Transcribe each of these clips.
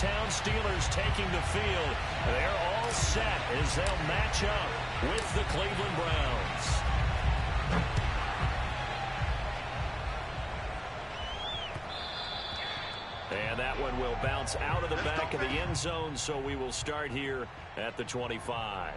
hometown Steelers taking the field. They're all set as they'll match up with the Cleveland Browns. And that one will bounce out of the back of the end zone, so we will start here at the 25.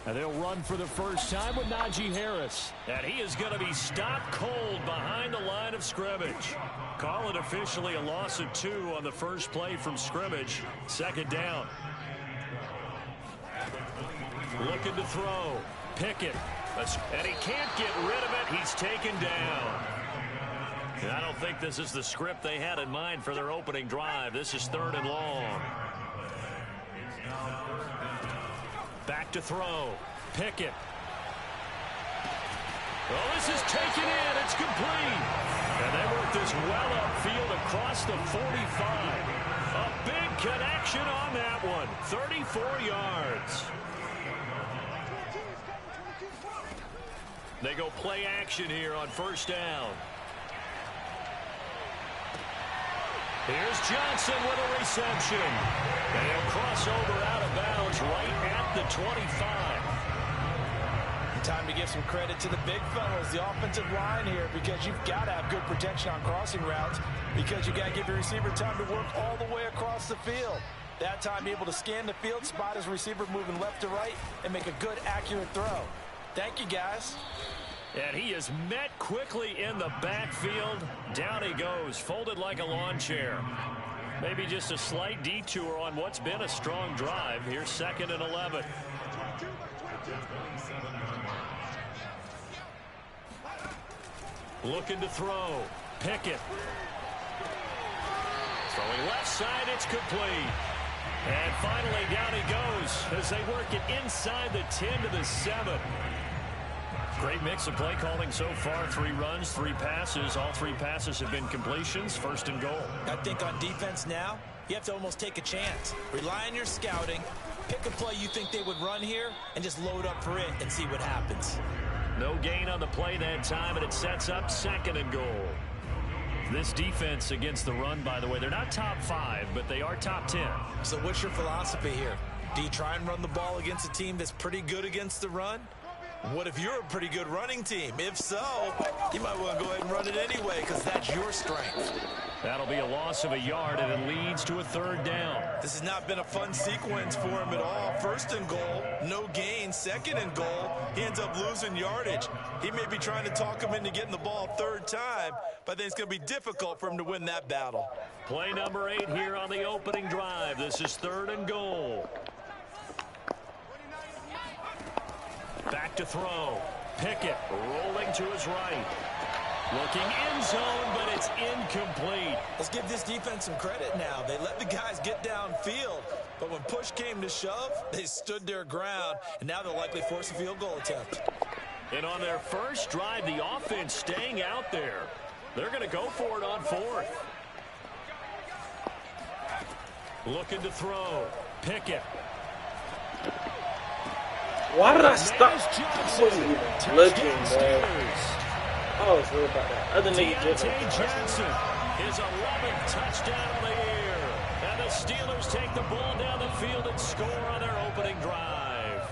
And they'll run for the first time with Najee Harris. And he is going to be stopped cold behind the line of scrimmage. Call it officially a loss of 2 on the first play from scrimmage. Second down. Looking to throw. Pickett. And he can't get rid of it. He's taken down. And I don't think this is the script they had in mind for their opening drive. This is 3rd and long. Back to throw. Pickett. Oh, this is taken in. It's complete. And they work this well upfield across the 45. A big connection on that one. 34 yards. They go play action here on first down. Here's Johnson with a reception. And he'll cross over out of bounds right at the 25. Time to give some credit to the big fellas, the offensive line here, because you've got to have good protection on crossing routes, because you got to give your receiver time to work all the way across the field. That time, be able to scan the field, spot his receiver moving left to right, and make a good, accurate throw. Thank you, guys. And he is met quickly in the backfield. Down he goes, folded like a lawn chair. Maybe just a slight detour on what's been a strong drive. Here's 2nd and 11. Looking to throw. Pickett. Throwing left side, it's complete. And finally down he goes as they work it inside the 10 to the 7. Great mix of play calling so far. 3 runs, 3 passes. All 3 passes have been completions. 1st and goal. I think on defense now, you have to almost take a chance. Rely on your scouting. Pick a play you think they would run here and just load up for it and see what happens. No gain on the play that time, and it sets up 2nd and goal. This defense against the run, by the way, they're not top 5, but they are top 10. So what's your philosophy here? Do you try and run the ball against a team that's pretty good against the run? What if you're a pretty good running team? If so, you might want to go ahead and run it anyway, because that's your strength. That'll be a loss of a yard, and it leads to a 3rd down. This has not been a fun sequence for him at all. 1st and goal, no gain. 2nd and goal, he ends up losing yardage. He may be trying to talk him into getting the ball 3rd time, but I think it's going to be difficult for him to win that battle. Play number 8 here on the opening drive. This is 3rd and goal. Back to throw. Pickett rolling to his right. Looking end zone, but it's incomplete. Let's give this defense some credit now. They let the guys get downfield, but when push came to shove, they stood their ground, and now they'll likely force a field goal attempt. And on their first drive, the offense staying out there. They're going to go for it on 4th. Looking to throw. Pickett. Why did I stop? Looking, man. I was worried about that. Other nigga Deontay Johnson, his 11th touchdown of the year. And the Steelers take the ball down the field and score on their opening drive.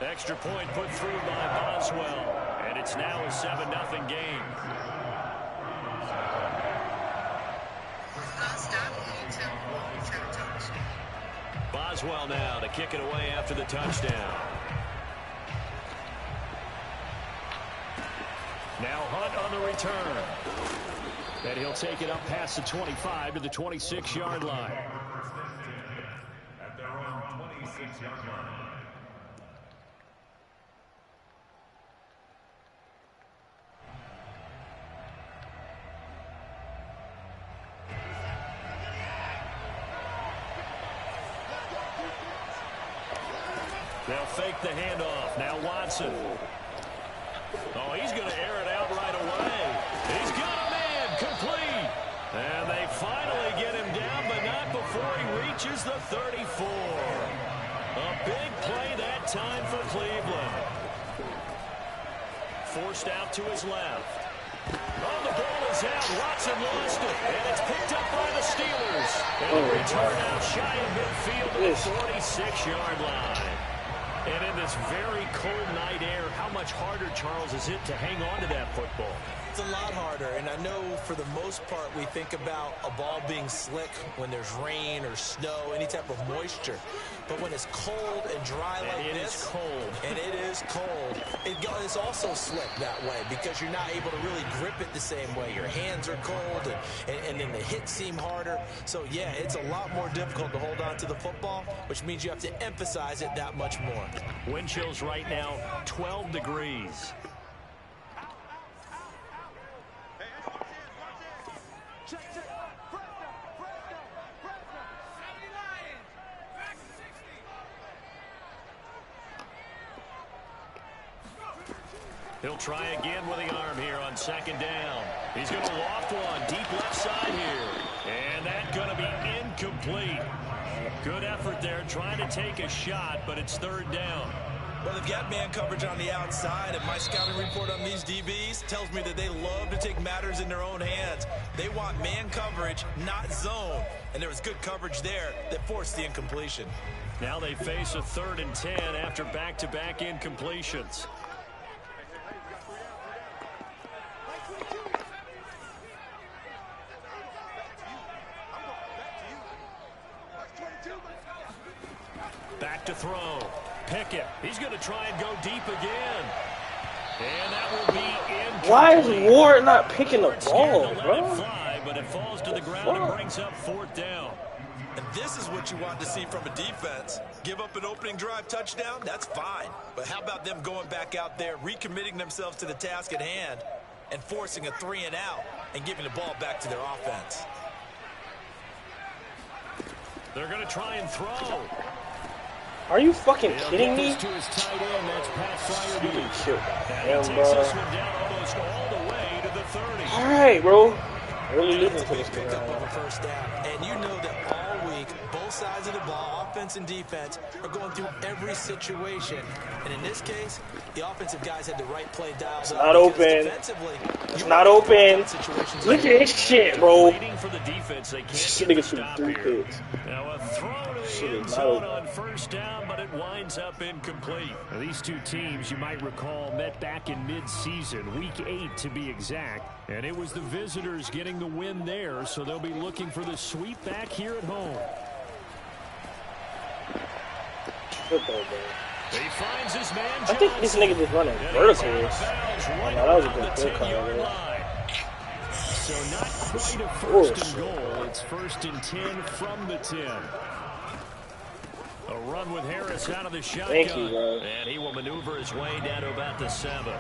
Extra point put through by Boswell. And it's now a 7-0 game. Boswell now to kick it away after the touchdown. Now Hunt on the return. And he'll take it up past the 25 to the 26-yard line. At their own 26-yard line. They'll fake the handoff. Now Watson. Oh, he's going to air it out right away. He's got a man complete. And they finally get him down, but not before he reaches the 34. A big play that time for Cleveland. Forced out to his left. Oh, the ball is out. Watson lost it. And it's picked up by the Steelers. And a return out shy of midfield to the 46-yard line. And in this very cold night air, how much harder, Charles, is it to hang on to that football? It's a lot harder, and I know for the most part we think about a ball being slick when there's rain or snow, any type of moisture. But when it's cold and dry like this, and it is cold, it's also slick that way because you're not able to really grip it the same way. Your hands are cold, and then the hits seem harder. So, yeah, it's a lot more difficult to hold on to the football, which means you have to emphasize it that much more. Wind chills right now, 12 degrees. He'll try again with the arm here on second down. He's going to loft one deep left side here. And that's going to be incomplete. Good effort there trying to take a shot, but it's third down. Well, they've got man coverage on the outside, and my scouting report on these DBs tells me that they love to take matters in their own hands. They want man coverage, not zone. And there was good coverage there that forced the incompletion. Now they face a 3rd and 10 after back-to-back incompletions. Back to throw. Pickett. He's going to try and go deep again. And that will be incomplete. Why is Ward not picking the ball, bro? It fly, but it falls to the ground and brings up 4th down. And this is what you want to see from a defense. Give up an opening drive touchdown, that's fine. But how about them going back out there, recommitting themselves to the task at hand, and forcing a 3-and-out and giving the ball back to their offense? They're going to try and throw. Are you fucking kidding me? To his tight end, that's Pat Fryer. You killed and him, he bro. takes this one down almost all the way to the 30. All right, bro. Really losing to this Pick guy. up of a first down. And you know that all week, both sides of the ball, offense and defense, are going through every situation. And in this case, the offensive guys had the right play dials. Not open. It's not open. Look at this shit, bro. Waiting for the defense, they can't Shit, get the nigga threw stop 3 here. picks. Now a throw to the end zone on first down, but it winds up incomplete. Now, these two teams, you might recall, met back in mid-season, week 8 to be exact. And it was the visitors getting the win there, so they'll be looking for the sweep back here at home. Football, bro. He finds his man I think this nigga just running verticals. Right that was a good around the play call, 10-yard man. line. So not quite a first and goal. It's 1st and 10 from the 10. A run with Harris out of the shotgun. Thank you, bro. And he will maneuver his way down to about the 7.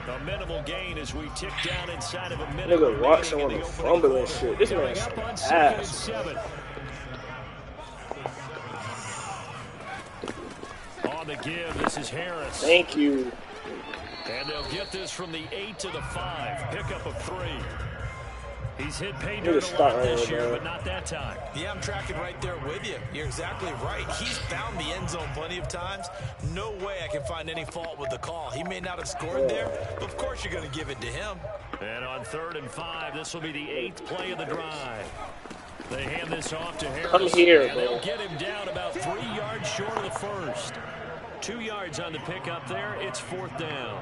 A minimal gain as we tick down inside of a minute. Nigga Watson on the fumble and shit. This Coming man's up on 2nd and ass. 7. On the give, this is Harris. Thank you. And they'll get this from the 8 to the 5. Pickup of 3. He's hit pay dirt a lot this year, but not that time. Yeah, I'm tracking right there with you. You're exactly right. He's found the end zone plenty of times. No way I can find any fault with the call. He may not have scored there, but of course you're going to give it to him. And on 3rd and 5, this will be the 8th play of the drive. They hand this off to Harris. Come here, and bro. they'll get him down about 3 yards short of the first. 2 yards on the pickup there. It's 4th down.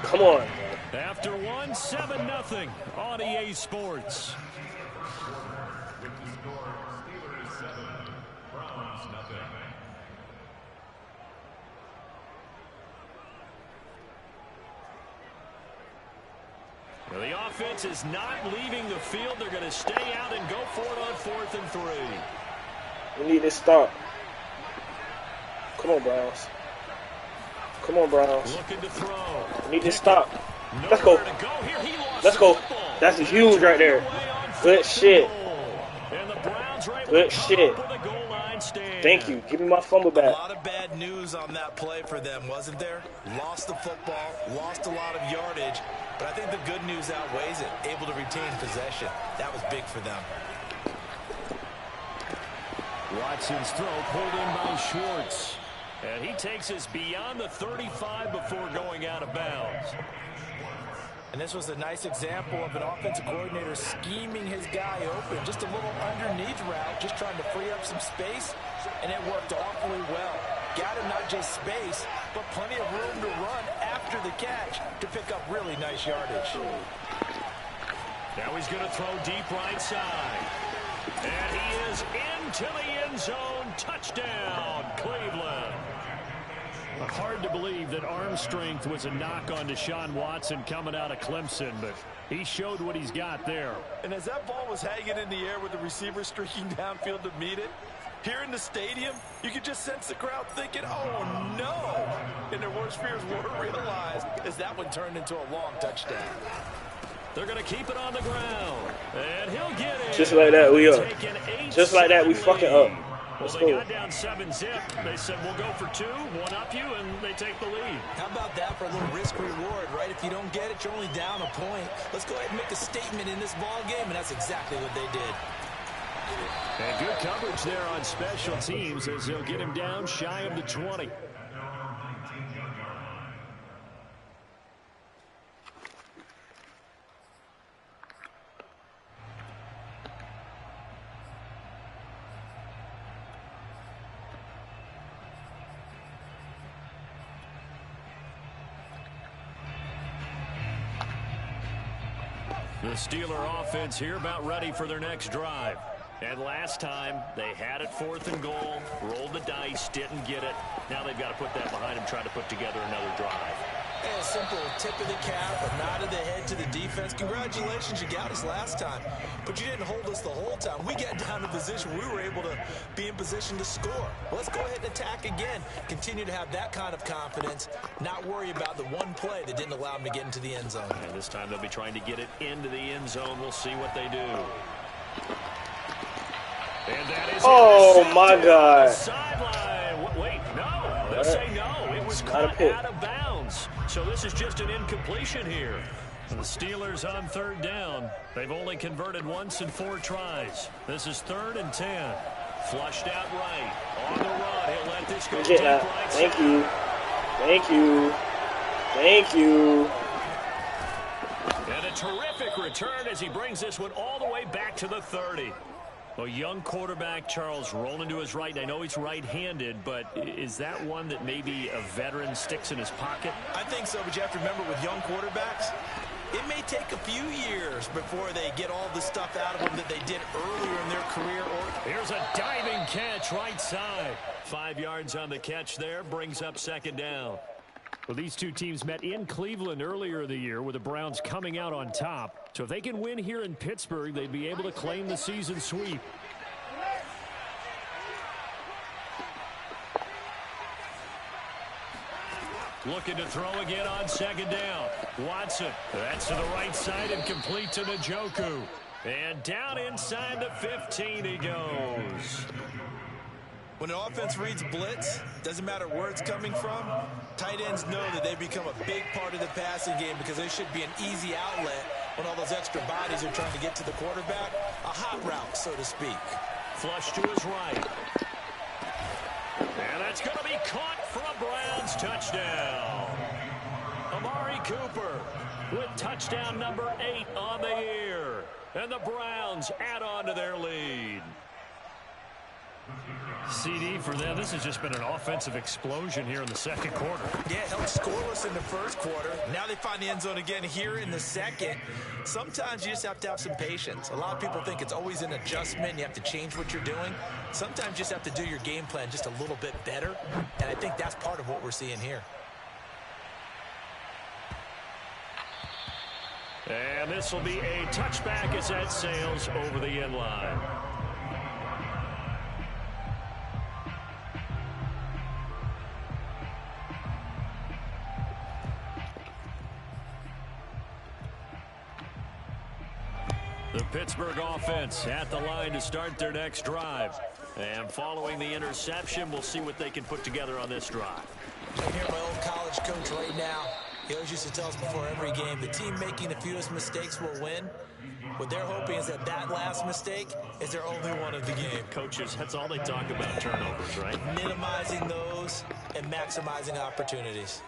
Come on, bro. After 1, 7-0 on EA Sports. Well, the offense is not leaving the field. They're going to stay out and go for it on 4th and 3. We need to stop. Come on, Browns. Come on, Browns. Looking to throw. We need to stop. Let's go. Let's go. That's huge right there. Good shit. Good shit. stand. Thank you. Give me my fumble back. A lot of bad news on that play for them, wasn't there? Lost the football, lost a lot of yardage, but I think the good news outweighs it. Able to retain possession. That was big for them. Watson's throw pulled in by Schwartz. And he takes us beyond the 35 before going out of bounds. And this was a nice example of an offensive coordinator scheming his guy open. Just a little underneath route, just trying to free up some space, and it worked awfully well. Got him not just space, but plenty of room to run after the catch to pick up really nice yardage. Now he's going to throw deep right side. And he is into the end zone. Touchdown, Cleveland. Hard to believe that arm strength was a knock on Deshaun Watson coming out of Clemson, but he showed what he's got there. And as that ball was hanging in the air with the receiver streaking downfield to meet it, here in the stadium, you could just sense the crowd thinking, oh, no. And their worst fears were realized as that one turned into a long touchdown. They're going to keep it on the ground. And he'll get it. Just like that, we up. Just like that, we fucking up. Well, they got down 7-zip. They said, we'll go for 2, one up you, and they take the lead. How about that for a little risk-reward, right? If you don't get it, you're only down a point. Let's go ahead and make a statement in this ball game, and that's exactly what they did. And good coverage there on special teams as they'll get him down shy of the 20. The Steeler offense here about ready for their next drive. And last time, they had it 4th and goal, rolled the dice, didn't get it. Now they've got to put that behind them, try to put together another drive. And a simple tip of the cap, a nod of the head to the defense. Congratulations, you got us last time. But you didn't hold us the whole time. We got down to position. We were able to be in position to score. Let's go ahead and attack again. Continue to have that kind of confidence. Not worry about the one play that didn't allow them to get into the end zone. And this time they'll be trying to get it into the end zone. We'll see what they do. And that is my God. Sideline. Wait, no. They'll say no. It was caught out of bounds. So this is just an incompletion here. And the Steelers on 3rd down. They've only converted once in 4 tries. This is 3rd and 10. Flushed out right. On the run. He'll let this go deep right Thank side. you. Thank you. Thank you. And a terrific return as he brings this one all the way back to the 30. A young quarterback, Charles, rolling to his right. I know he's right-handed, but is that one that maybe a veteran sticks in his pocket? I think so, but you have to remember with young quarterbacks, it may take a few years before they get all the stuff out of them that they did earlier in their career. Here's a diving catch right side. 5 yards on the catch there, brings up 2nd down. Well, these two teams met in Cleveland earlier in the year with the Browns coming out on top. So if they can win here in Pittsburgh, they'd be able to claim the season sweep. Looking to throw again on 2nd down. Watson, that's to the right side and complete to Njoku. And down inside the 15 he goes. When an offense reads blitz, doesn't matter where it's coming from, tight ends know that they become a big part of the passing game because they should be an easy outlet when all those extra bodies are trying to get to the quarterback. A hot route, so to speak. Flush to his right. And that's going to be caught for a Browns touchdown. Amari Cooper with touchdown number 8 on the year. And the Browns add on to their lead. CD for them. This has just been an offensive explosion here in the 2nd quarter. Yeah, it held scoreless in the 1st quarter. Now they find the end zone again here in the 2nd. Sometimes you just have to have some patience. A lot of people think it's always an adjustment. You have to change what you're doing. Sometimes you just have to do your game plan just a little bit better. And I think that's part of what we're seeing here. And this will be a touchback as that sails over the end line. The Pittsburgh offense at the line to start their next drive. And following the interception, we'll see what they can put together on this drive. I hear my old college coach right now. He always used to tell us before every game, the team making the fewest mistakes will win. What they're hoping is that last mistake is their only one of the game. Coaches, that's all they talk about, turnovers, right? Minimizing those and maximizing opportunities.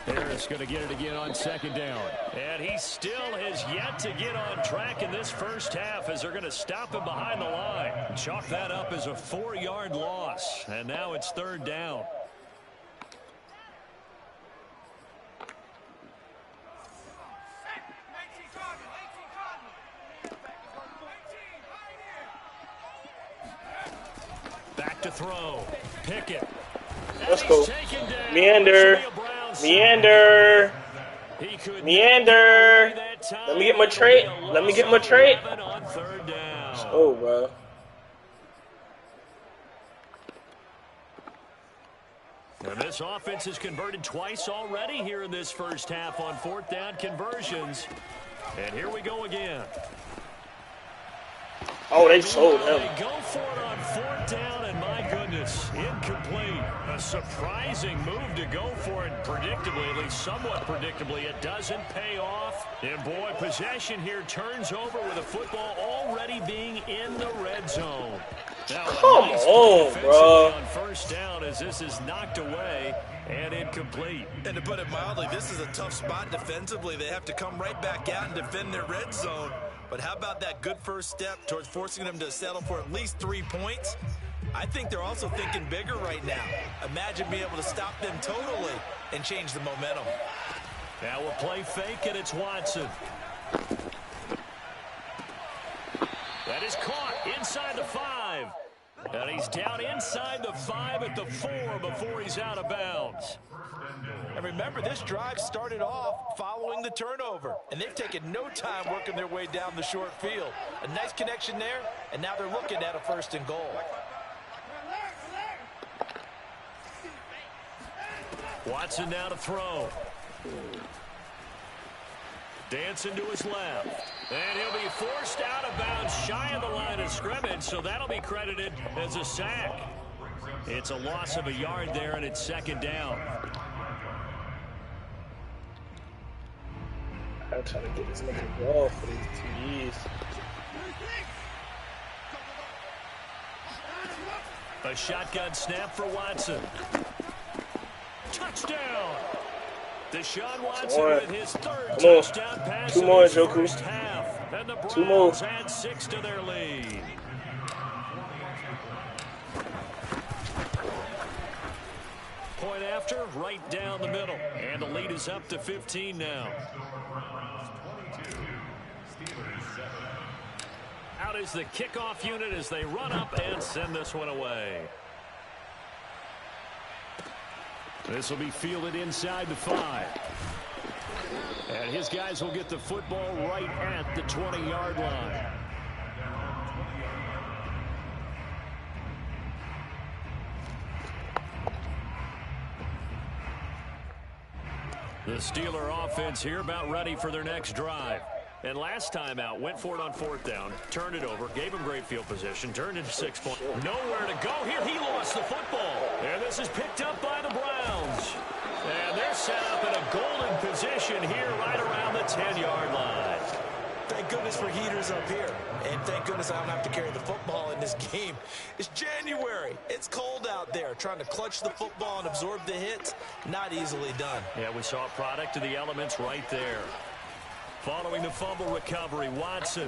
Harris going to get it again on second down. And he still has yet to get on track in this first half as they're going to stop him behind the line. Chalk that up as a 4-yard loss. And now it's third down. Back to throw. Pickett. Let's go. Meander. Meander. Meander. Let me get my trait. Let me get my trait. Oh, bro. And this offense has converted twice already here in this first half on fourth down conversions. And here we go again. Oh, they sold him. They go for it on fourth down, and my goodness, incomplete. A surprising move to go for it predictably, at least somewhat predictably. It doesn't pay off. And boy, possession here turns over with the football already being in the red zone. Now, come on, bro. On first down as this is knocked away and incomplete. And to put it mildly, this is a tough spot defensively. They have to come right back out and defend their red zone. But how about that good first step towards forcing them to settle for at least 3 points? I think they're also thinking bigger right now. Imagine being able to stop them totally and change the momentum. Now we'll play fake, and it's Watson. That is caught inside the 5. And he's down inside the 5 at the 4 before he's out of bounds. And remember, this drive started off following the turnover. And they've taken no time working their way down the short field. A nice connection there, and now they're looking at a 1st and goal. Watson now to throw. Dancing to his left. And he'll be forced out of bounds shy of the line of scrimmage, so that'll be credited as a sack. It's a loss of a yard there, and it's second down. I'm trying to get this nigga the ball for these 2 years. A shotgun snap for Watson. Touchdown! Deshaun Watson with his 3rd touchdown pass. 2 more, Joku. First half. And the 2 more. Browns add 6 to their lead. Point after, right down the middle. And the lead is up to 15 now. Out is the kickoff unit as they run up and send this one away. This will be fielded inside the 5. And his guys will get the football right at the 20-yard line. The Steeler offense here about ready for their next drive. And last time out, went for it on fourth down, turned it over, gave him great field position, turned into 6 points. Nowhere to go here. He lost the football. And this is picked up by the Browns. And they're set up in a golden position here right around the 10-yard line. Thank goodness for heaters up here. And thank goodness I don't have to carry the football in this game. It's January. It's cold out there. Trying to clutch the football and absorb the hits, not easily done. Yeah, we saw a product of the elements right there. Following the fumble recovery, Watson.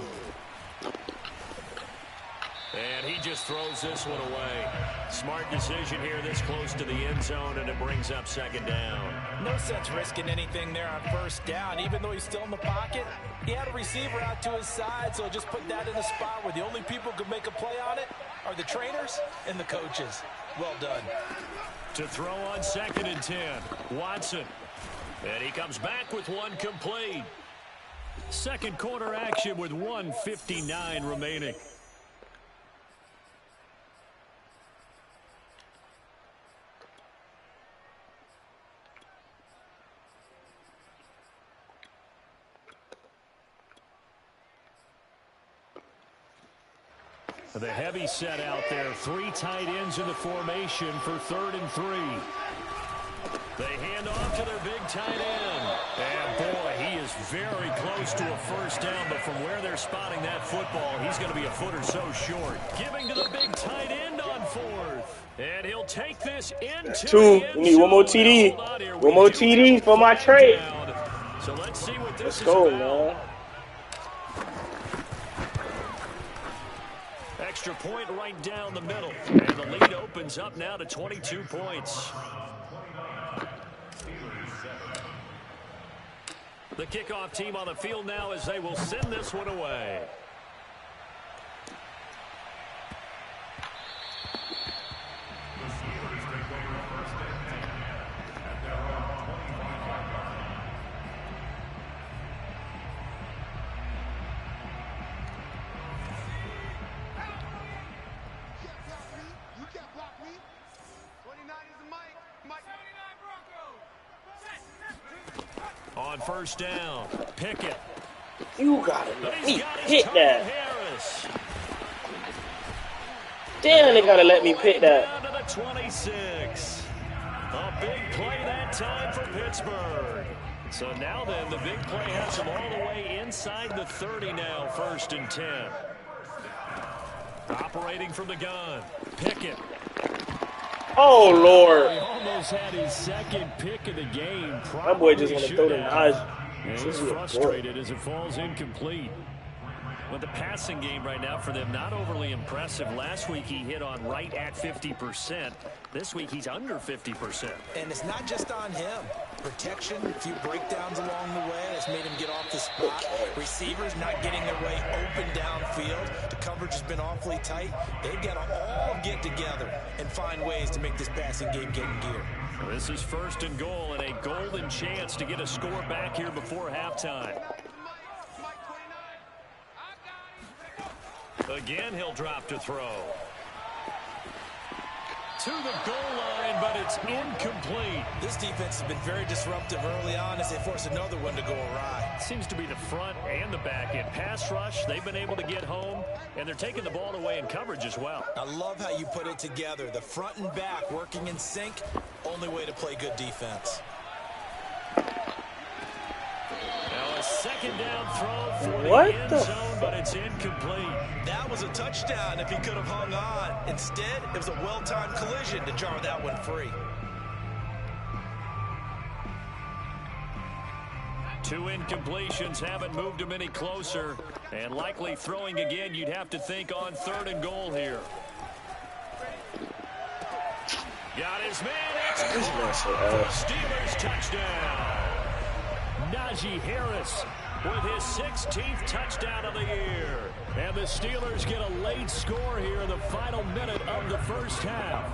And he just throws this one away. Smart decision here this close to the end zone, and it brings up second down. No sense risking anything there on first down. Even though he's still in the pocket, he had a receiver out to his side, so just put that in a spot where the only people who can make a play on it are the trainers and the coaches. Well done. To throw on 2nd and 10, Watson. And he comes back with one complete. Second quarter action with 1:59 remaining. The heavy set out there. 3 tight ends in the formation for 3rd and 3. They hand off to their big tight end. And, boy, he is very close to a first down. But from where they're spotting that football, he's going to be a foot or so short. Giving to the big tight end on 4th. And he'll take this into 2. We need one more TD. One more TD for my trade. So let's see what this Let's go, is about. man. Extra point right down the middle. And the lead opens up now to 22 points. The kickoff team on the field now as they will send this one away. On first down, Pickett. You gotta let me hit that. Harris. Damn, they gotta let me pick that. Down to the 26. A big play that time for Pittsburgh. So now then, the big play has them all the way inside the 30 now, 1st and 10. Operating from the gun, Pickett. Oh, Lord. He almost had his 2nd pick of the game. That boy just want to throw the knives. He's frustrated as it falls incomplete. Well, the passing game right now for them, not overly impressive. Last week he hit on right at 50%. This week he's under 50%. And it's not just on him. Protection, a few breakdowns along the way has made him get off the spot. Receivers not getting their way open downfield. The coverage has been awfully tight. They've got to all get together and find ways to make this passing game get in gear. This is 1st and goal and a golden chance to get a score back here before halftime. Again, he'll drop to throw. To the goal line, but it's incomplete. This defense has been very disruptive early on as they force another one to go awry. Seems to be the front and the back end. Pass rush, they've been able to get home, and they're taking the ball away in coverage as well. I love how you put it together. The front and back working in sync, only way to play good defense. Now a 2nd down throw for the end zone, but it's incomplete. That was a touchdown if he could have hung on. Instead, it was a well-timed collision to jar that one free. 2 incompletions haven't moved him any closer. And likely throwing again, you'd have to think on 3rd and goal here. Got his man. It's caught. Steelers touchdown. Najee Harris with his 16th touchdown of the year. And the Steelers get a late score here in the final minute of the 1st half.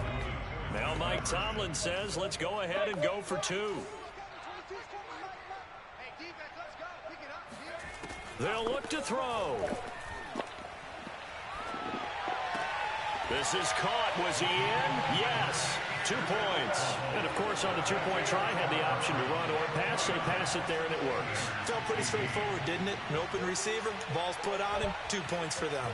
Now Mike Tomlin says, let's go ahead and go for 2. They'll look to throw. This is caught. Was he in? Yes. 2 points. And, of course, on the 2-point try, had the option to run or pass. They pass it there, and it works. Felt pretty straightforward, didn't it? An open receiver, ball's put on him, 2 points for them.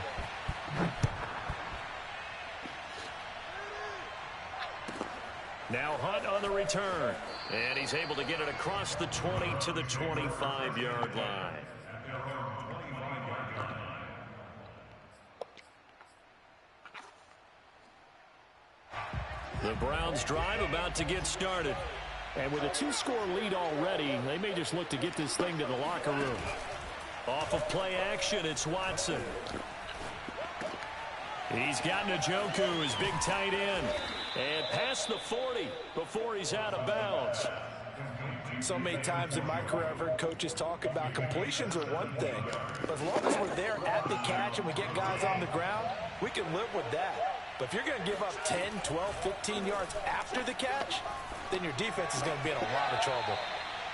Now Hunt on the return. And he's able to get it across the 20 to the 25-yard line. The Browns drive about to get started. And with a 2-score lead already, they may just look to get this thing to the locker room. Off of play action, it's Watson. He's got Njoku, his big tight end. And past the 40 before he's out of bounds. So many times in my career I've heard coaches talk about completions are one thing. But as long as we're there at the catch and we get guys on the ground, we can live with that. But if you're going to give up 10, 12, 15 yards after the catch, then your defense is going to be in a lot of trouble.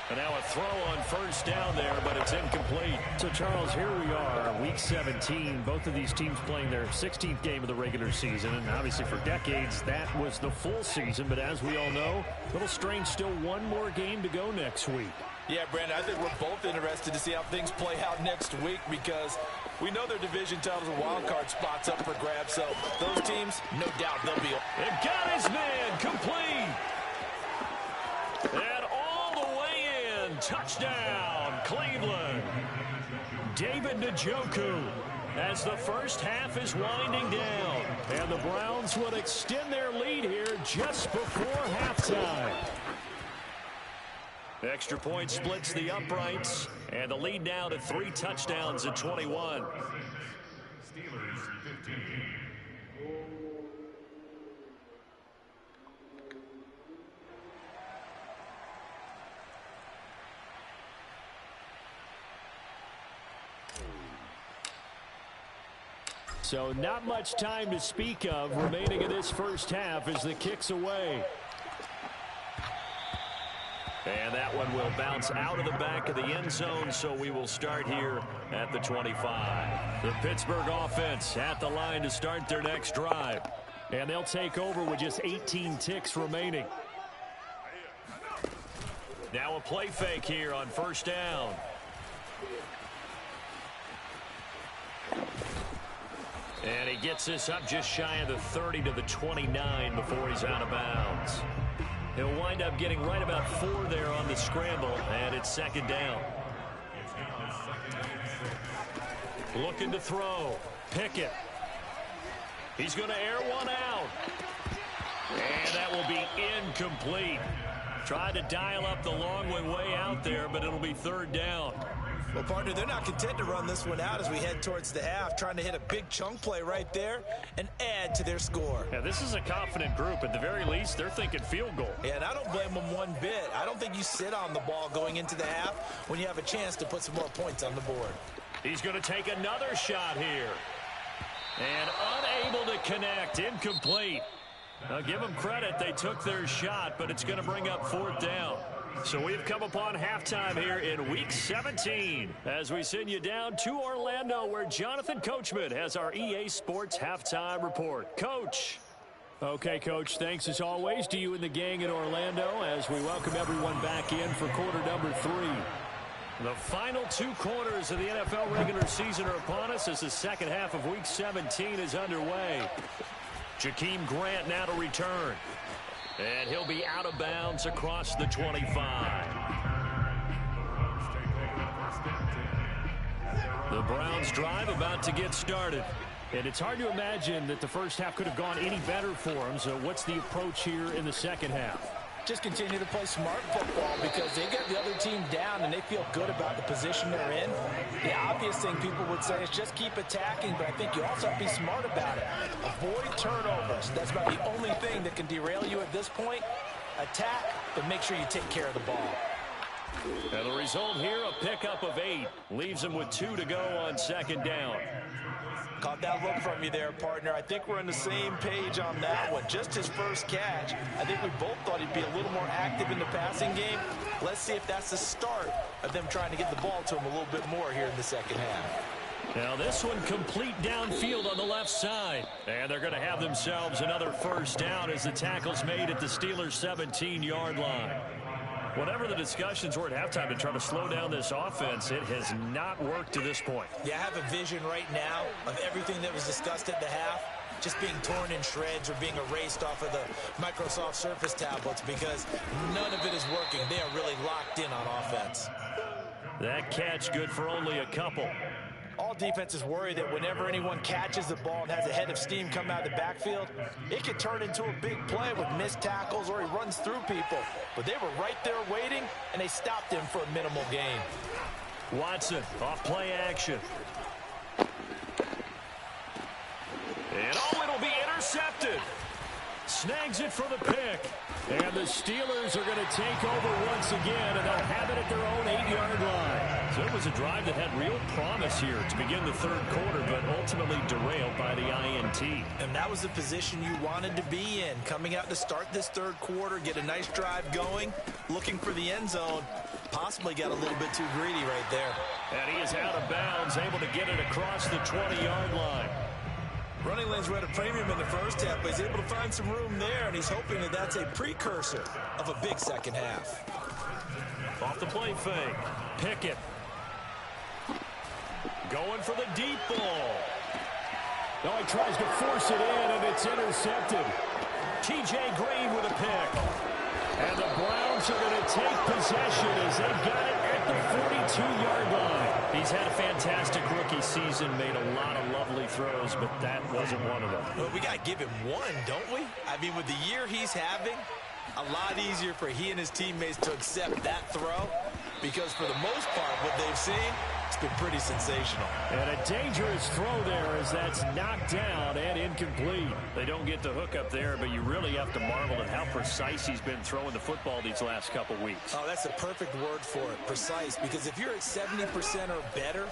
And now a throw on 1st down there, but it's incomplete. So, Charles, here we are, Week 17. Both of these teams playing their 16th game of the regular season. And obviously for decades, that was the full season. But as we all know, a little strange, still one more game to go next week. Yeah, Brandon, I think we're both interested to see how things play out next week because we know their division titles and wild card spots up for grabs. So those teams, no doubt they'll be. They've got his man complete. And all the way in. Touchdown, Cleveland. David Njoku as the first half is winding down. And the Browns will extend their lead here just before halftime. Extra point splits the uprights, and the lead now to 3 touchdowns at 21. So not much time to speak of remaining in this first half as the kick's away. And that one will bounce out of the back of the end zone, so we will start here at the 25. The Pittsburgh offense at the line to start their next drive. And they'll take over with just 18 ticks remaining. Now a play fake here on first down. And he gets this up just shy of the 30 to the 29 before he's out of bounds. He'll wind up getting right about 4 there on the scramble, and it's second down. Looking to throw. Pickett. He's going to air one out. And that will be incomplete. Tried to dial up the long way out there, but it'll be third down. Well, partner, they're not content to run this one out as we head towards the half, trying to hit a big chunk play right there and add to their score. Yeah, this is a confident group. At the very least, they're thinking field goal. Yeah, and I don't blame them one bit. I don't think you sit on the ball going into the half when you have a chance to put some more points on the board. He's going to take another shot here. And unable to connect. Incomplete. Now, give them credit. They took their shot, but it's going to bring up fourth down. So we've come upon halftime here in Week 17 as we send you down to Orlando where Jonathan Coachman has our EA Sports Halftime Report. Coach. Okay, Coach, thanks as always to you and the gang in Orlando as we welcome everyone back in for quarter number 3. The final 2 quarters of the NFL regular season are upon us as the second half of Week 17 is underway. Jakeem Grant now to return. And he'll be out of bounds across the 25. The Browns drive about to get started. And it's hard to imagine that the first half could have gone any better for them. So what's the approach here in the second half? Just continue to play smart football because they got the other team down and they feel good about the position they're in. The obvious thing people would say is just keep attacking, but I think you also have to be smart about it. Avoid turnovers. That's about the only thing that can derail you at this point. Attack, but make sure you take care of the ball. And the result here, a pickup of 8. Leaves them with 2 to go on second down. Caught that look from you there, partner. I think we're on the same page on that one. Just his first catch. I think we both thought he'd be a little more active in the passing game. Let's see if that's the start of them trying to get the ball to him a little bit more here in the second half. Now this one complete downfield on the left side. And they're going to have themselves another first down as the tackle's made at the Steelers' 17-yard line. Whatever the discussions were at halftime to try to slow down this offense, it has not worked to this point. Yeah, I have a vision right now of everything that was discussed at the half just being torn in shreds or being erased off of the Microsoft Surface tablets because none of it is working. They are really locked in on offense. That catch good for only a couple. All defenses worry that whenever anyone catches the ball and has a head of steam come out of the backfield, it could turn into a big play with missed tackles or he runs through people. But they were right there waiting, and they stopped him for a minimal gain. Watson off play action. And it'll be intercepted. Snags it for the pick. And the Steelers are going to take over once again, and they'll have it at their own 8-yard line. So it was a drive that had real promise here to begin the third quarter, but ultimately derailed by the INT. And that was the position you wanted to be in. Coming out to start this third quarter, get a nice drive going, looking for the end zone. Possibly got a little bit too greedy right there. And he is out of bounds, able to get it across the 20-yard line. Running lanes were at a premium in the first half, but he's able to find some room there, and he's hoping that that's a precursor of a big second half. Off the play fake. Pickett. Going for the deep ball. No, he tries to force it in, and it's intercepted. T.J. Green with a pick. And the Browns are going to take possession as they got it at the 42-yard line. He's had a fantastic rookie season, made a lot of lovely throws, but that wasn't one of them. Well, we got to give him one, don't we? I mean, with the year he's having, a lot easier for he and his teammates to accept that throw, because for the most part, what they've seen, it's been pretty sensational. And a dangerous throw there as that's knocked down and incomplete. They don't get the hook up there, but you really have to marvel at how precise he's been throwing the football these last couple weeks. Oh, that's the perfect word for it, precise, because if you're at 70% or better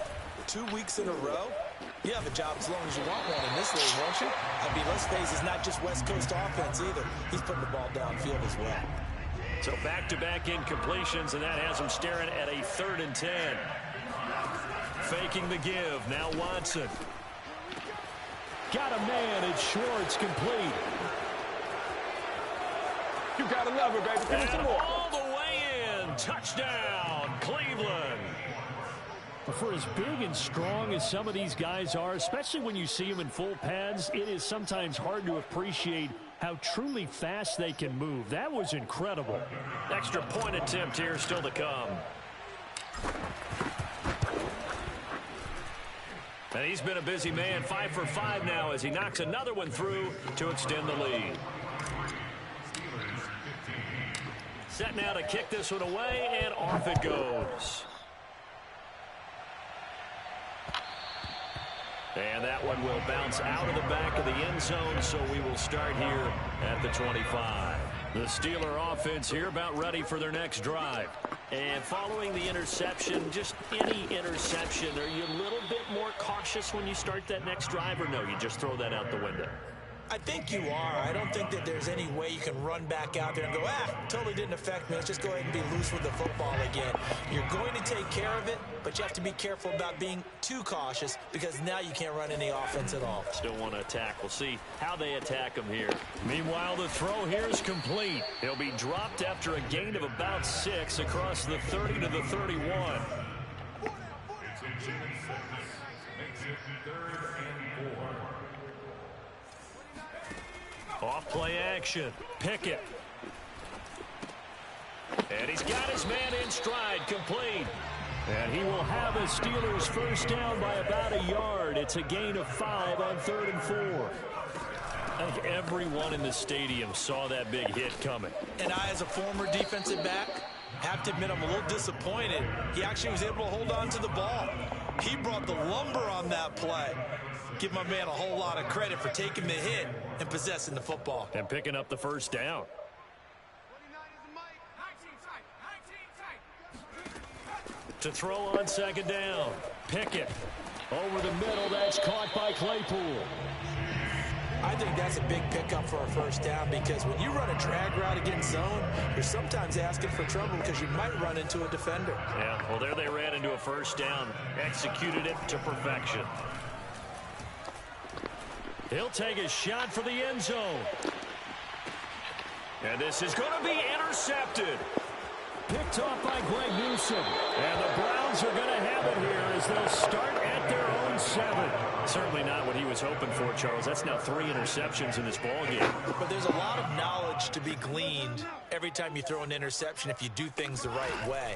2 weeks in a row, you have a job as long as you want one in this league, won't you? I mean, let's face it, it's not just West Coast offense either. He's putting the ball downfield as well. So back-to-back incompletions, and that has him staring at a 3rd and 10. Faking the give. Now Watson. Got a man. It's Schwartz, complete. You gotta love it, baby. Give me some more. All the way in. Touchdown, Cleveland. For as big and strong as some of these guys are, especially when you see them in full pads, it is sometimes hard to appreciate how truly fast they can move. That was incredible. Extra point attempt here still to come. And he's been a busy man, 5 for 5 now as he knocks another one through to extend the lead. Set now to kick this one away, and off it goes. And that one will bounce out of the back of the end zone, so we will start here at the 25. The Steeler offense here about ready for their next drive. And following the interception, just any interception, are you a little bit more cautious when you start that next drive, or no, you just throw that out the window? I think you are. I don't think that there's any way you can run back out there and go, totally didn't affect me. Let's just go ahead and be loose with the football again. You're going to take care of it, but you have to be careful about being too cautious because now you can't run any offense at all. Still want to attack. We'll see how they attack him here. Meanwhile, the throw here is complete. He'll be dropped after a gain of about 6 across the 30 to the 31. Off play action. Pickett. And he's got his man in stride, complete. And he will have a Steelers first down by about a yard. It's a gain of 5 on 3rd and 4. I think everyone in the stadium saw that big hit coming. And I, as a former defensive back, have to admit I'm a little disappointed. He actually was able to hold on to the ball. He brought the lumber on that play. Give my man a whole lot of credit for taking the hit and possessing the football. And picking up the first down. To throw on 2nd down. Pickett. Over the middle, that's caught by Claypool. I think that's a big pickup for a first down because when you run a drag route against zone, you're sometimes asking for trouble because you might run into a defender. Yeah, well, there they ran into a first down. Executed it to perfection. He'll take a shot for the end zone. And this is going to be intercepted. Picked off by Greg Newsome. And the Browns are going to have it here as they'll start at their own 7. Certainly not what he was hoping for, Charles. That's now 3 interceptions in this ballgame. But there's a lot of knowledge to be gleaned every time you throw an interception if you do things the right way.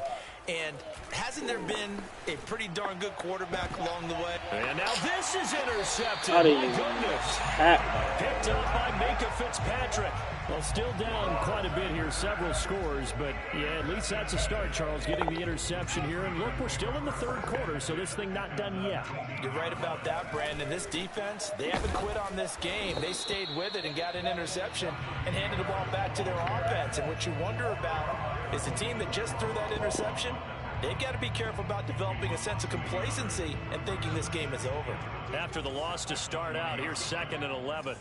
And hasn't there been a pretty darn good quarterback along the way? And now this is intercepted. My goodness. Picked up by Minkah Fitzpatrick. Well, still down quite a bit here, several scores, but yeah, at least that's a start, Charles, getting the interception here. And look, we're still in the 3rd quarter, so this thing not done yet. You're right about that, Brandon. This defense, they haven't quit on this game. They stayed with it and got an interception and handed the ball back to their offense. And what you wonder about is the team that just threw that interception, they've got to be careful about developing a sense of complacency and thinking this game is over. After the loss to start out, here's 2nd and 11.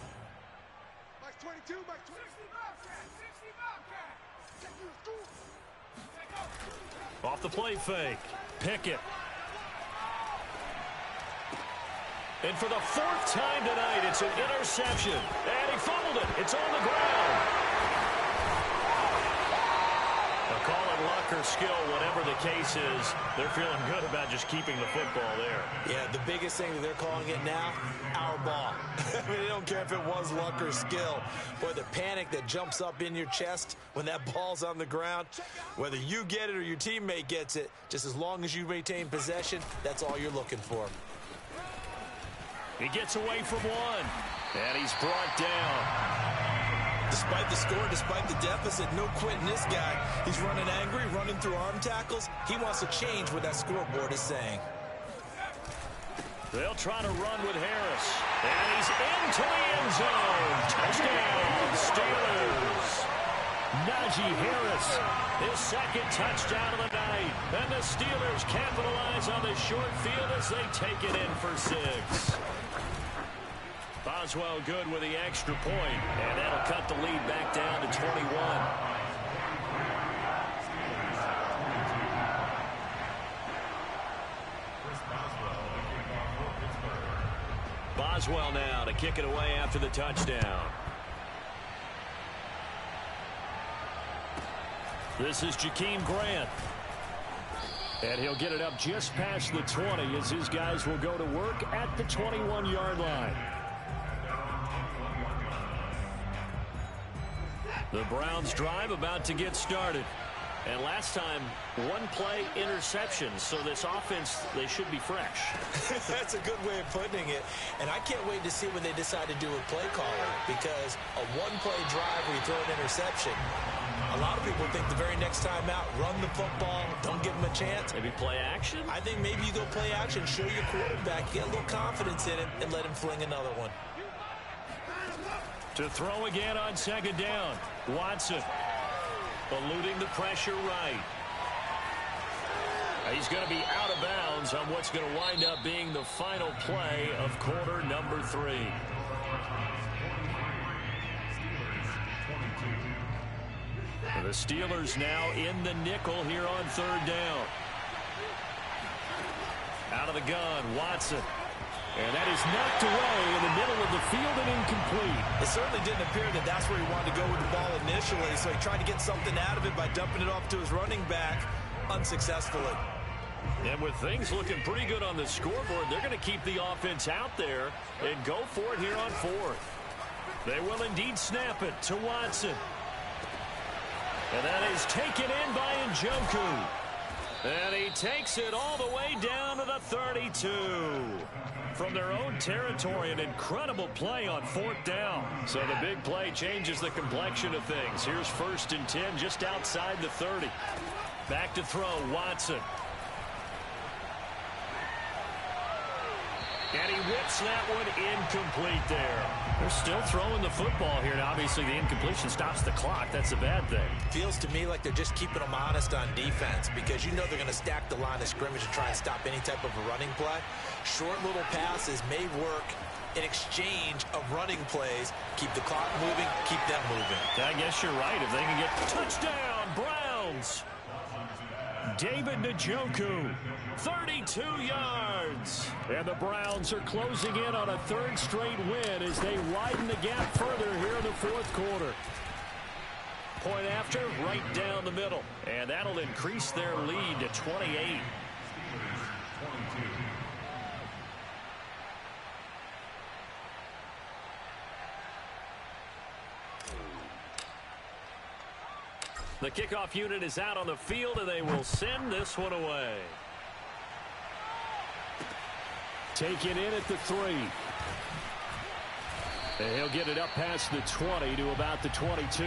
Off the play fake. Pickett. And for the 4th time tonight, it's an interception. And he fumbled it. It's on the ground. A call it luck or skill, whatever the case is, they're feeling good about just keeping the football there. Yeah, the biggest thing that they're calling it now, our ball. I mean, they don't care if it was luck or skill. Boy, the panic that jumps up in your chest when that ball's on the ground, whether you get it or your teammate gets it, just as long as you retain possession, that's all you're looking for. He gets away from one, and he's brought down. Despite the score, despite the deficit, no quitting this guy. He's running angry, running through arm tackles. He wants to change what that scoreboard is saying. They'll try to run with Harris. And he's into the end zone. Touchdown, Steelers. Najee Harris, his second touchdown of the night. And the Steelers capitalize on the short field as they take it in for 6. Boswell good with the extra point, and that'll cut the lead back down to 21. Boswell now to kick it away after the touchdown. This is Jakeem Grant. And he'll get it up just past the 20 as his guys will go to work at the 21-yard line. The Browns drive about to get started. And last time, one play interception. So this offense, they should be fresh. That's a good way of putting it. And I can't wait to see when they decide to do a play calling. Because a one-play drive where you throw an interception, a lot of people think the very next time out, run the football, don't give them a chance. Maybe play action? I think maybe you go play action, show your quarterback, get a little confidence in him, and let him fling another one. To throw again on second down. Watson eluding the pressure right. He's going to be out of bounds on what's going to wind up being the final play of quarter number 3. The Steelers now in the nickel here on third down. Out of the gun, Watson. And that is knocked away in the middle of the field and incomplete. It certainly didn't appear that that's where he wanted to go with the ball initially, so he tried to get something out of it by dumping it off to his running back unsuccessfully. And with things looking pretty good on the scoreboard, they're going to keep the offense out there and go for it here on fourth. They will indeed snap it to Watson. And that is taken in by Njoku. And he takes it all the way down to the 32. From their own territory, an incredible play on fourth down. So the big play changes the complexion of things. Here's 1st and 10 just outside the 30. Back to throw, Watson. And he whips that one incomplete there. They're still throwing the football here. Now, obviously, the incompletion stops the clock. That's a bad thing. Feels to me like they're just keeping them honest on defense because you know they're going to stack the line of scrimmage and try and stop any type of a running play. Short little passes may work in exchange of running plays. Keep the clock moving, keep them moving. I guess you're right. If they can get touchdown, Browns. David Njoku, 32 yards. And the Browns are closing in on a 3rd straight win as they widen the gap further here in the 4th quarter. Point after, right down the middle. And that'll increase their lead to 28. The kickoff unit is out on the field, and they will send this one away. Taken in at the 3. And he'll get it up past the 20 to about the 22.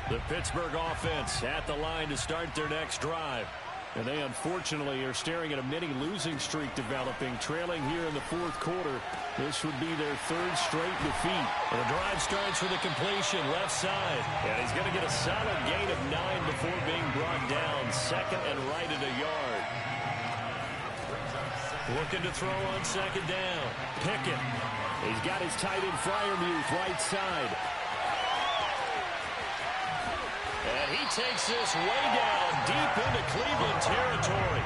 The Pittsburgh offense at the line to start their next drive. And they unfortunately are staring at a mini losing streak developing, trailing here in the 4th quarter. This would be their 3rd straight defeat. And the drive starts with a completion left side. And he's going to get a solid gain of 9 before being brought down. 2nd and right at a yard. Looking to throw on 2nd down. Pickett. He's got his tight end Freiermuth right side. And he takes this way down deep into Cleveland territory.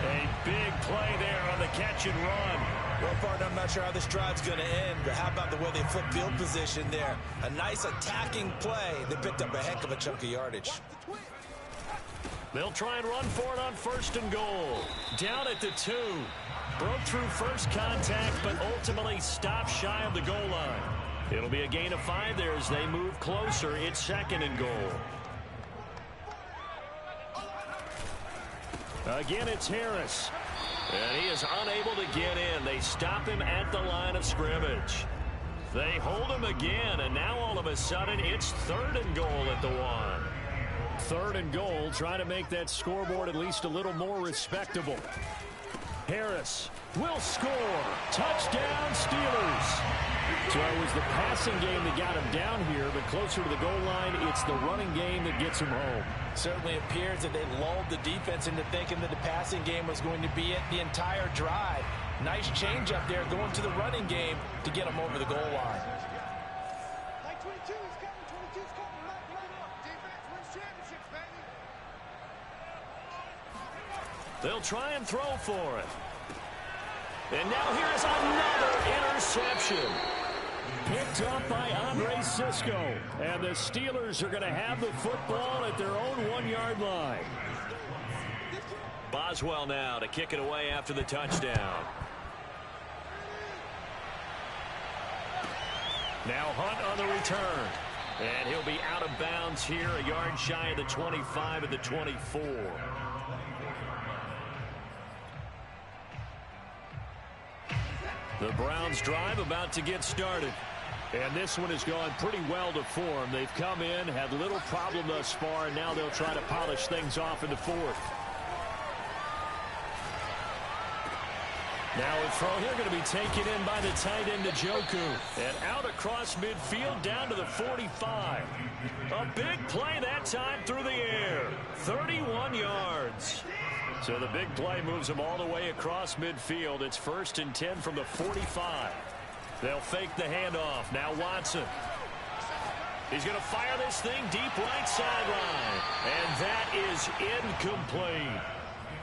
A big play there on the catch and run. Well, partner, I'm not sure how this drive's going to end, but how about the way they flip field position there? A nice attacking play. They picked up a heck of a chunk of yardage. They'll try and run for it on 1st and goal. Down at the 2. Broke through first contact, but ultimately stopped shy of the goal line. It'll be a gain of 5 there as they move closer. It's 2nd and goal. Again, it's Harris. And he is unable to get in. They stop him at the line of scrimmage. They hold him again, and now all of a sudden it's 3rd and goal at the 1. 3rd and goal, trying to make that scoreboard at least a little more respectable. Harris will score. Touchdown, Steelers. So it was the passing game that got him down here, but closer to the goal line, it's the running game that gets him home. Certainly appears that they lulled the defense into thinking that the passing game was going to be it the entire drive. Nice change up there going to the running game to get them over the goal line. They'll try and throw for it. And now here's another interception. Picked up by Andre Cisco. And the Steelers are going to have the football at their own 1-yard line. Boswell now to kick it away after the touchdown. Now Hunt on the return. And he'll be out of bounds here, a yard shy of the 25 at the 24. The Browns drive about to get started. And this one has gone pretty well to form. They've come in, had little problem thus far, and now they'll try to polish things off in the 4th. Now a throw here going to be taken in by the tight end Njoku. And out across midfield down to the 45. A big play that time through the air. 31 yards. So the big play moves them all the way across midfield. It's 1st and 10 from the 45. They'll fake the handoff. Now Watson. He's going to fire this thing deep right sideline. And that is incomplete.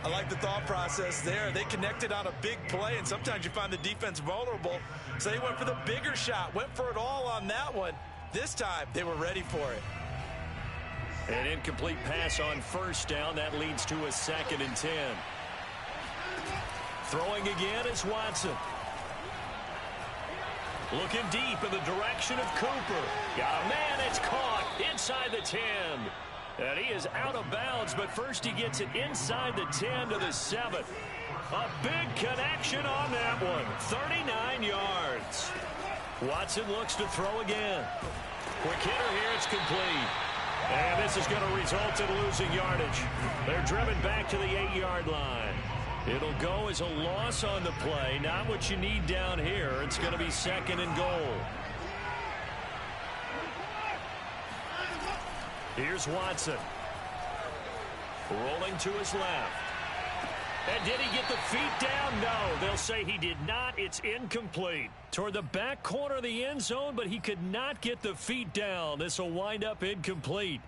I like the thought process there. They connected on a big play, and sometimes you find the defense vulnerable. So they went for the bigger shot, went for it all on that one. This time, they were ready for it. An incomplete pass on 1st down. That leads to a 2nd and 10. Throwing again is Watson. Looking deep in the direction of Cooper. Got a man, it's caught inside the 10. And he is out of bounds, but first he gets it inside the 10 to the 7. A big connection on that one. 39 yards. Watson looks to throw again. Quick hitter here, it's complete. And this is going to result in losing yardage. They're driven back to the 8-yard line. It'll go as a loss on the play. Not what you need down here. It's going to be 2nd and goal. Here's Watson. Rolling to his left. And did he get the feet down? No, they'll say he did not. It's incomplete. Toward the back corner of the end zone, but he could not get the feet down. This will wind up incomplete.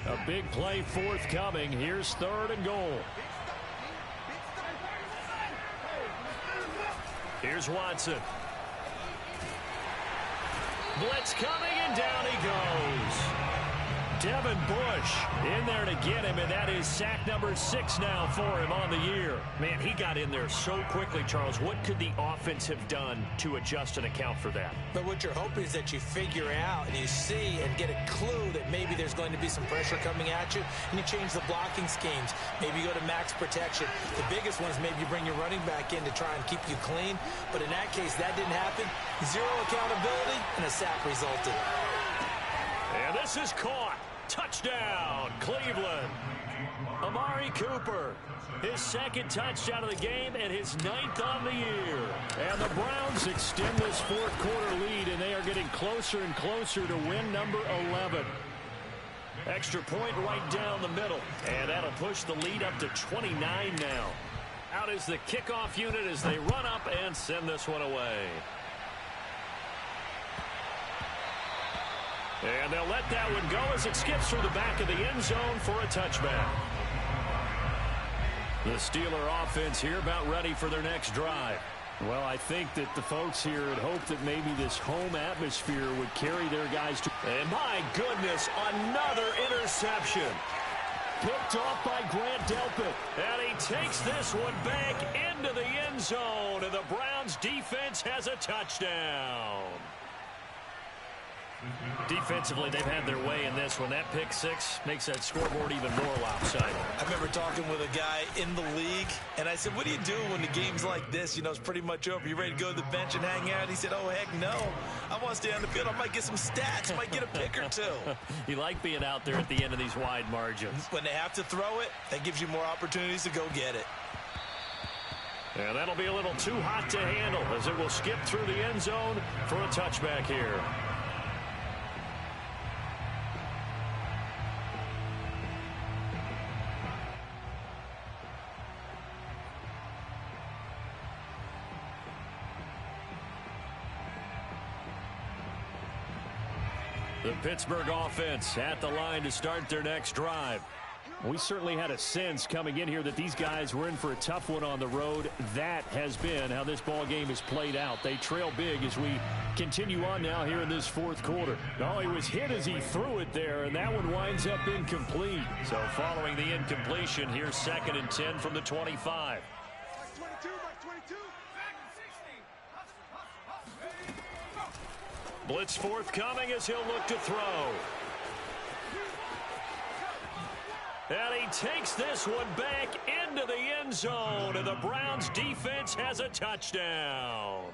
A big play forthcoming. Here's 3rd and goal. Here's Watson. Blitz coming, and down he goes. Devin Bush in there to get him, and that is sack number 6 now for him on the year. Man, he got in there so quickly, Charles. What could the offense have done to adjust and account for that? But what you're hoping is that you figure out and you see and get a clue that maybe there's going to be some pressure coming at you, and you change the blocking schemes. Maybe you go to max protection. The biggest one is maybe you bring your running back in to try and keep you clean. But in that case, that didn't happen. 0 accountability, and a sack resulted. And this is caught. Touchdown, Cleveland. Amari Cooper, his 2nd touchdown of the game and his 9th on the year. And the Browns extend this 4th quarter lead, and they are getting closer and closer to win number 11. Extra point right down the middle, and that'll push the lead up to 29 now. Out is the kickoff unit as they run up and send this one away. And they'll let that one go as it skips through the back of the end zone for a touchback. The Steeler offense here about ready for their next drive. Well, I think that the folks here had hoped that maybe this home atmosphere would carry their guys to... And my goodness, another interception. Picked off by Grant Delpit. And he takes this one back into the end zone. And the Browns defense has a touchdown. Defensively, they've had their way in this one. That pick six makes that scoreboard even more lopsided. I remember talking with a guy in the league, and I said, what do you do when the game's like this? You know, it's pretty much over. You ready to go to the bench and hang out? He said, oh, heck no. I want to stay on the field. I might get some stats. Might get a pick or two. You like being out there at the end of these wide margins. When they have to throw it, that gives you more opportunities to go get it. And that'll be a little too hot to handle as it will skip through the end zone for a touchback here. The Pittsburgh offense at the line to start their next drive. We certainly had a sense coming in here that these guys were in for a tough one on the road. That has been how this ball game is played out. They trail big as we continue on now here in this fourth quarter. Oh, he was hit as he threw it there, and that one winds up incomplete. So following the incompletion, here's 2nd and 10 from the 25. Blitz forthcoming as he'll look to throw. And he takes this one back into the end zone, and the Browns defense has a touchdown.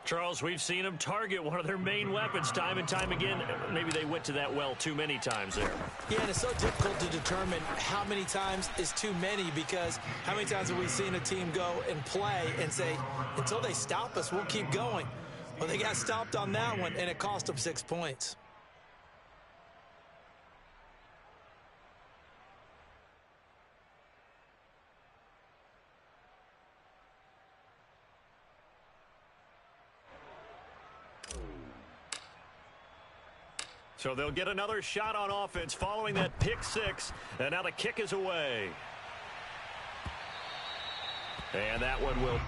Charles, we've seen them target one of their main weapons time and time again. Maybe they went to that well too many times there. Yeah, and it's so difficult to determine how many times is too many, because how many times have we seen a team go and play and say, until they stop us, we'll keep going. Well, they got stopped on that one, and it cost them 6 points. So they'll get another shot on offense following that pick six, and now the kick is away. And that one will...